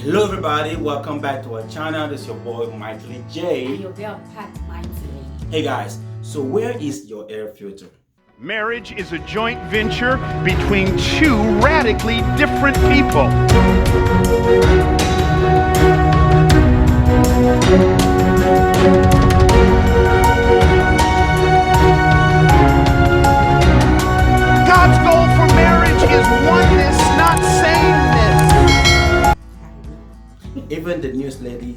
Hello everybody, welcome back to our channel. This is your boy Mightily J. And your girl Pat Mightily. Hey guys, so where is your air filter? Marriage is a joint venture between two radically different people. God's goal for marriage is oneness, not sameness. Even the newest lady,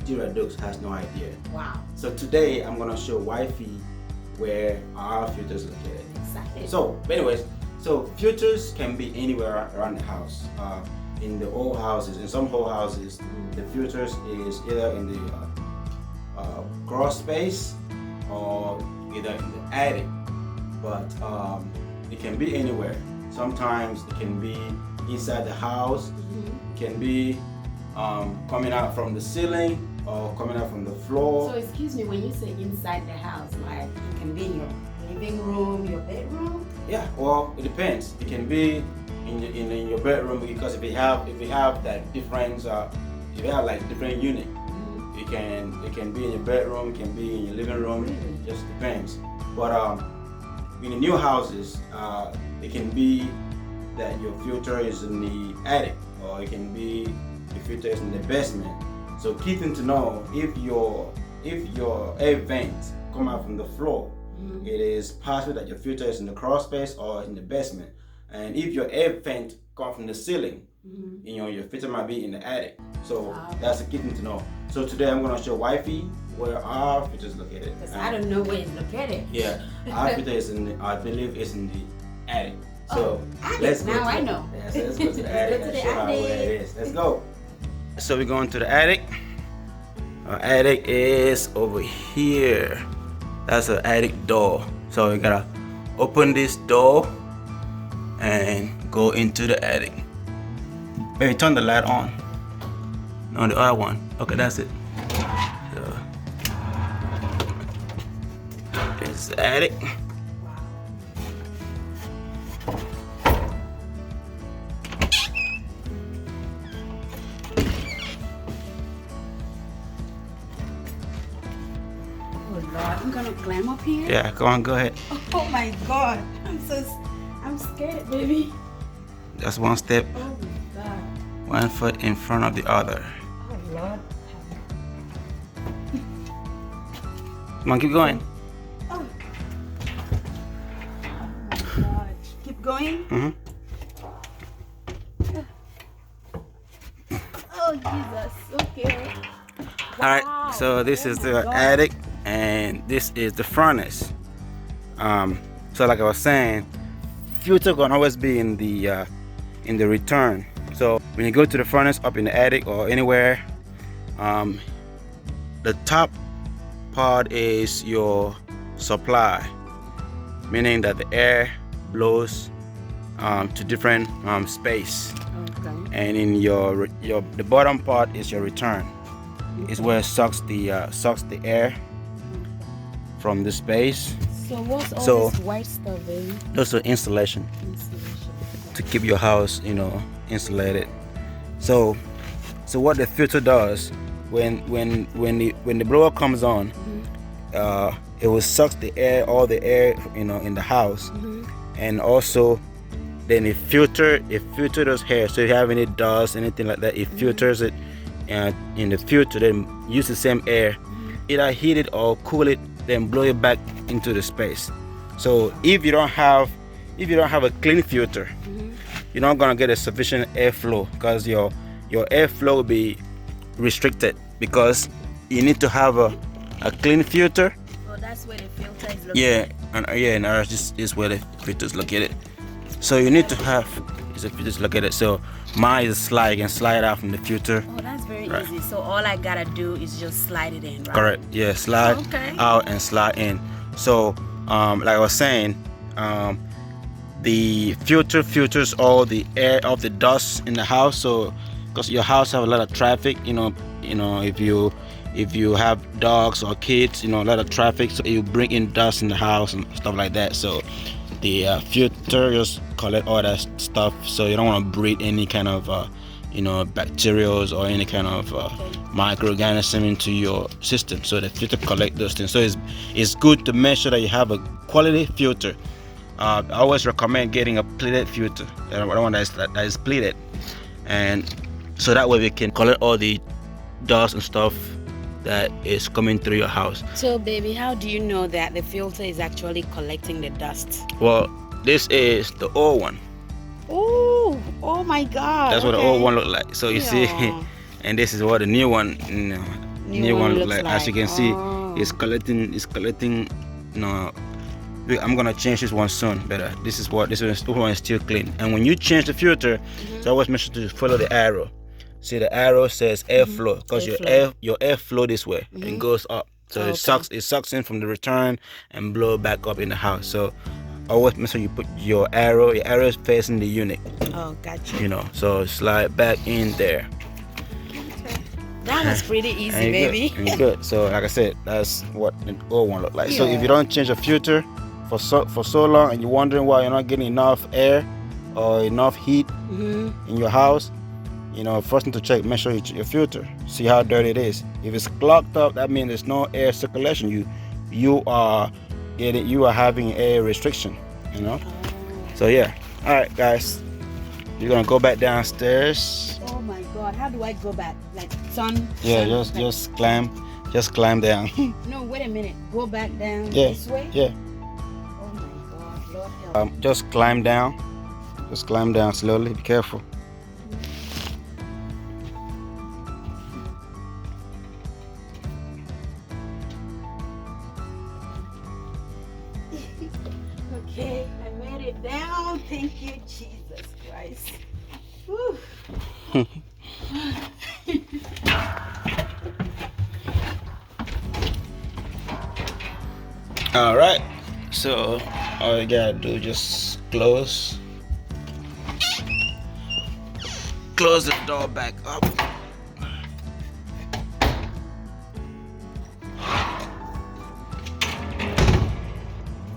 Jira Dukes, has no idea. Wow. So today I'm gonna show wifey where our filters are located. Excited. So anyways, so filters can be anywhere around the house. In the old houses, in some old houses, the filters is either in the crawl space or either in the attic. But it can be anywhere. Sometimes it can be inside the house. It can be coming out from the ceiling or coming out from the floor. So excuse me, when you say inside the house, like it can be in your living room, your bedroom? Yeah, well, it depends. It can be in your bedroom because if you have that different if you have like different unit, it can be in your bedroom, it can be in your living room. It just depends. But in the new houses, it can be that your filter is in the attic, or it can be the filter is in the basement. So key thing to know, if your air vents come out from the floor, it is possible that your filter is in the crawl space or in the basement. And if your air vent comes from the ceiling, your filter might be in the attic. So that's a key thing to know. So today I'm gonna show wifey where our filter is located. Because I don't know where it's located. Yeah, our filter is I believe is in the attic. So let's go. Now I know. Yeah, so let's go to the attic and Let's go to the show her where attic. it is. Let's go. So we're going to the attic. Our attic is over here. That's the attic door. So we gotta open this door and go into the attic. Hey, turn the light on. No, the other one. Okay, that's it. So, this is the attic. Oh Lord, I'm gonna climb up here. Yeah, go on, go ahead. Oh my God, I'm scared, baby. That's one step, Oh my God. one foot in front of the other. Oh Lord. Come on, keep going. Oh. Oh my God. Keep going. Oh Jesus. Okay. All right, so this is the attic, and this is the furnace. So like I was saying, filter can always be in the return. So when you go to the furnace up in the attic or anywhere, the top part is your supply, meaning that the air blows to different space, Okay. and in the bottom part is your return. Is where it sucks the air from the space. So what's all So- this white stuff, baby? Also insulation Insulation. to keep your house, insulated. So what the filter does when the blower comes on, it will suck the air, all the air, in the house, and also then it filters those hair. So if you have any dust, anything like that, it filters it. And in the filter, then use the same air, either heat it or cool it, then blow it back into the space. So if you don't have a clean filter, you're not gonna get a sufficient airflow, because your airflow will be restricted, because you need to have a clean filter. So that's where the filter is located. Yeah, and ours is where the filter is located. So you need to have the filters located. So mine is slide, you can slide out from the filter. Oh, that's very Right. easy. So all I gotta do is just slide it in, right? Correct. Yeah, slide Okay. out and slide in. So, like I was saying, the filter filters all the air of the dust in the house. So, because your house have a lot of traffic, if you have dogs or kids, a lot of traffic, so you bring in dust in the house and stuff like that. So, the filter just collect all that stuff. So you don't want to breathe any kind of bacterials or any kind of microorganism into your system. So the filter collect those things. So it's good to make sure that you have a quality filter. I always recommend getting a pleated filter, one that is pleated, and so that way we can collect all the dust and stuff that is coming through your house. So baby, how do you know that the filter is actually collecting the dust? Well, this is the old one. Oh my God. That's what the old one look like. So you see, and this is what the new one new one look like. As you can see, it's collecting I'm gonna change this one soon, but this one is still clean. And when you change the filter, so always make sure to follow the arrow. See, the arrow says airflow, because your air flow this way and goes up. So it sucks in from the return and blow back up in the house. So always make sure you put your arrow is facing the unit. Oh, gotcha. So slide back in there. Okay. That was pretty easy, baby. Good. So like I said, that's what the old one look like. So if you don't change the filter for so long and you're wondering why you're not getting enough air or enough heat in your house, first thing to check, make sure your filter, see how dirty it is. If it's clogged up, that means there's no air circulation. You are having air restriction, So yeah. All right, guys, you're gonna go back downstairs. Oh my God, how do I go back? Like sun? Yeah, just climb down. No, wait a minute. Go back down this way? Yeah. Oh my God, Lord help. Just climb down. Just climb down slowly. Be careful. Okay, I made it down. Thank you, Jesus Christ. Whew. All right. So all you gotta do, just close the door back up.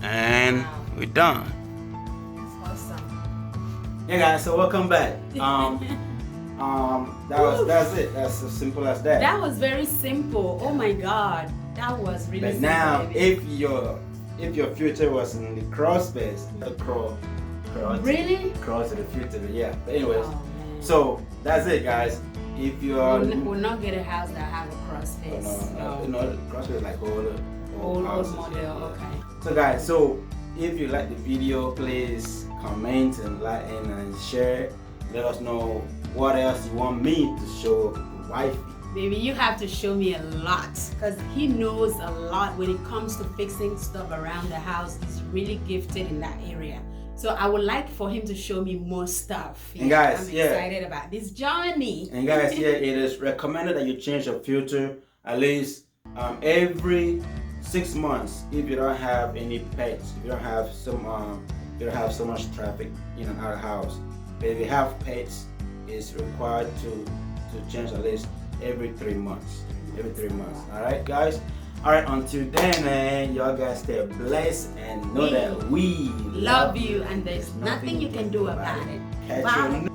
And we're done. That's awesome. Yeah, guys, so welcome back. That's it. That's as simple as that. That was very simple. Oh my God, that was really But simple. now, baby. if your filter was in the crawl space, Really? Crawl to the filter, yeah. But anyways, Oh, man. so that's it, guys. If you are We'll not get a house that have a cross space. crawl space like Old houses, model. yeah. Okay. So guys, so if you like the video, please comment and like and share. Let us know what else you want me to show wifey. Baby, you have to show me a lot, because he knows a lot when it comes to fixing stuff around the house. He's really gifted in that area. So I would like for him to show me more stuff. And guys, I'm excited about this journey. And guys, it is recommended that you change your filter at least every 6 months if you don't have any pets, if you don't have so much traffic in and out of the house. But if you have pets, it's required to change at least every 3 months. All right, guys. All right, until then, man, y'all guys stay blessed and know that we love you, and there's nothing you can do about it. Catch Bye. you